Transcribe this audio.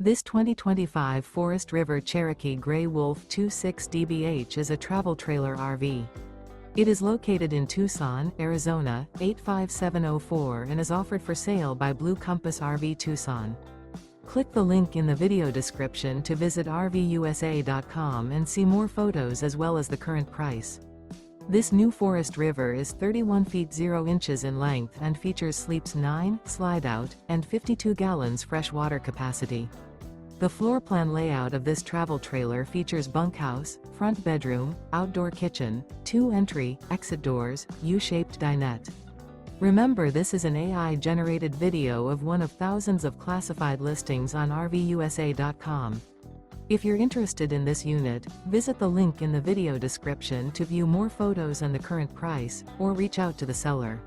This 2025 Forest River Cherokee Grey Wolf 26 DBH is a travel trailer RV. It is located in Tucson, Arizona, 85704 and is offered for sale by Blue Compass RV Tucson. Click the link in the video description to visit RVUSA.com and see more photos as well as the current price. This new Forest River is 31 feet 0 inches in length and features sleeps 9, slide-out, and 52 gallons fresh water capacity. The floor plan layout of this travel trailer features bunkhouse, front bedroom, outdoor kitchen, 2 entry, exit doors, U-shaped dinette. Remember, this is an AI-generated video of one of thousands of classified listings on RVUSA.com. If you're interested in this unit, visit the link in the video description to view more photos and the current price, or reach out to the seller.